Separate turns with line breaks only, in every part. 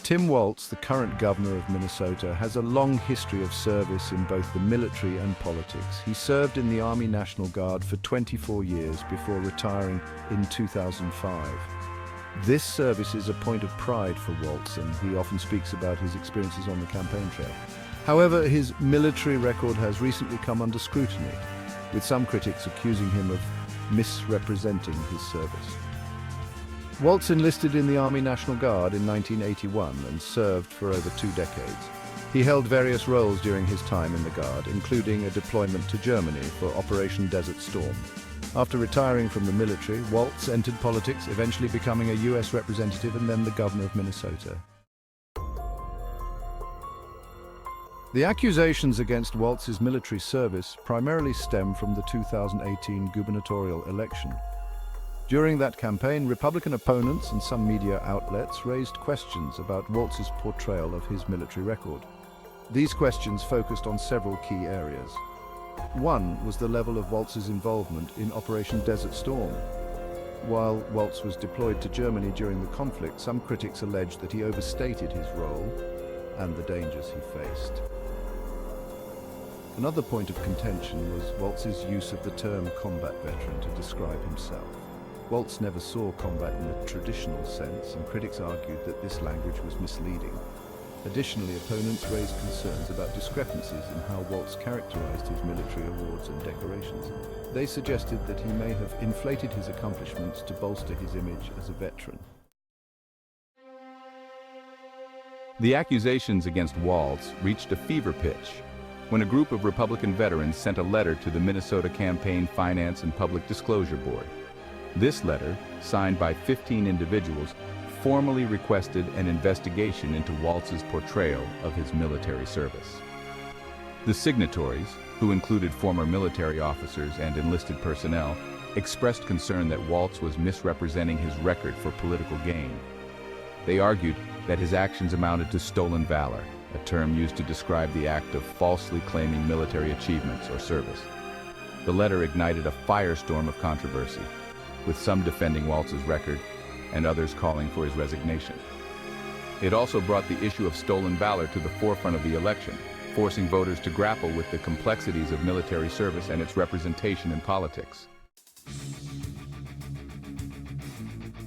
Tim Walz, the current governor of Minnesota, has a long history of service in both the military and politics. He served in the Army National Guard for 24 years before retiring in 2005. This service is a point of pride for Walz, and he often speaks about his experiences on the campaign trail. However, his military record has recently come under scrutiny, with some critics accusing him of misrepresenting his service. Walz enlisted in the Army National Guard in 1981 and served for over 2 decades. He held various roles during his time in the Guard, including a deployment to Germany for Operation Desert Storm. After retiring from the military, Walz entered politics, eventually becoming a U.S. representative and then the governor of Minnesota. The accusations against Walz's military service primarily stem from the 2018 gubernatorial election. During that campaign, Republican opponents and some media outlets raised questions about Walz's portrayal of his military record. These questions focused on several key areas. One was the level of Walz's involvement in Operation Desert Storm. While Walz was deployed to Germany during the conflict, some critics alleged that he overstated his role and the dangers he faced. Another point of contention was Walz's use of the term combat veteran to describe himself. Walz never saw combat in a traditional sense, and critics argued that this language was misleading. Additionally, opponents raised concerns about discrepancies in how Walz characterized his military awards and decorations. They suggested that he may have inflated his accomplishments to bolster his image as a veteran.
The accusations against Walz reached a fever pitch when a group of Republican veterans sent a letter to the Minnesota Campaign Finance and Public Disclosure Board. This letter, signed by 15 individuals, formally requested an investigation into Walz's portrayal of his military service. The signatories, who included former military officers and enlisted personnel, expressed concern that Walz was misrepresenting his record for political gain. They argued that his actions amounted to stolen valor, a term used to describe the act of falsely claiming military achievements or service. The letter ignited a firestorm of controversy, with some defending Walz's record and others calling for his resignation. It also brought the issue of stolen valor to the forefront of the election, forcing voters to grapple with the complexities of military service and its representation in politics.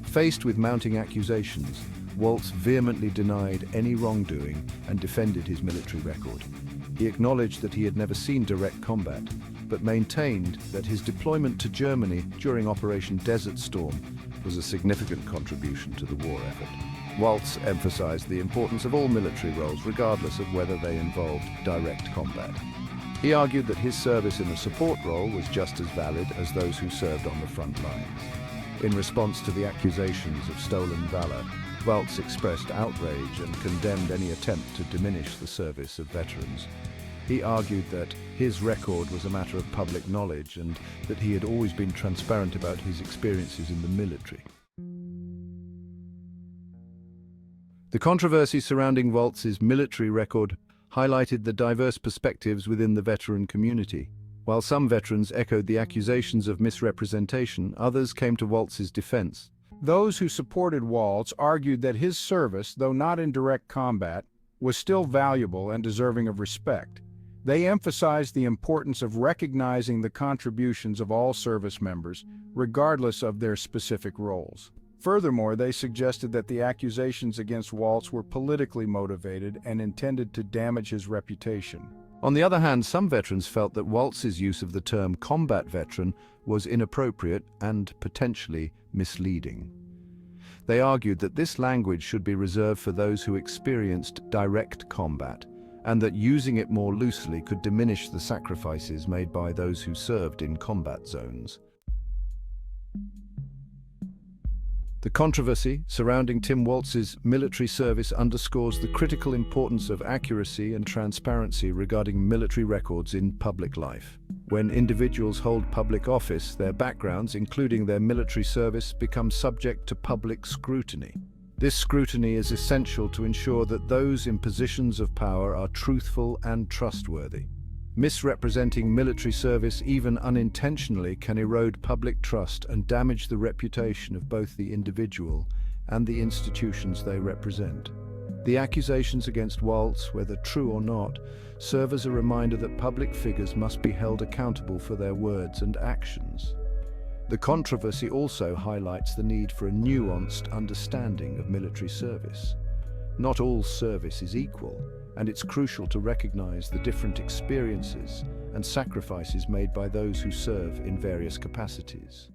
Faced with mounting accusations, Walz vehemently denied any wrongdoing and defended his military record. He acknowledged that he had never seen direct combat, but maintained that his deployment to Germany during Operation Desert Storm was a significant contribution to the war effort. Walz emphasized the importance of all military roles, regardless of whether they involved direct combat. He argued that his service in a support role was just as valid as those who served on the front lines. In response to the accusations of stolen valor, Walz expressed outrage and condemned any attempt to diminish the service of veterans. He argued that his record was a matter of public knowledge and that he had always been transparent about his experiences in the military. The controversy surrounding Walz's military record highlighted the diverse perspectives within the veteran community. While some veterans echoed the accusations of misrepresentation, others came to Walz's defense.
Those who supported Walz argued that his service, though not in direct combat, was still valuable and deserving of respect. They emphasized the importance of recognizing the contributions of all service members, regardless of their specific roles. Furthermore, they suggested that the accusations against Walz were politically motivated and intended to damage his reputation.
On the other hand, some veterans felt that Walz's use of the term combat veteran was inappropriate and potentially misleading. They argued that this language should be reserved for those who experienced direct combat, and that using it more loosely could diminish the sacrifices made by those who served in combat zones. The controversy surrounding Tim Walz's military service underscores the critical importance of accuracy and transparency regarding military records in public life. When individuals hold public office, their backgrounds, including their military service, become subject to public scrutiny. This scrutiny is essential to ensure that those in positions of power are truthful and trustworthy. Misrepresenting military service, even unintentionally, can erode public trust and damage the reputation of both the individual and the institutions they represent. The accusations against Walz, whether true or not, serve as a reminder that public figures must be held accountable for their words and actions. The controversy also highlights the need for a nuanced understanding of military service. Not all service is equal, and it's crucial to recognize the different experiences and sacrifices made by those who serve in various capacities.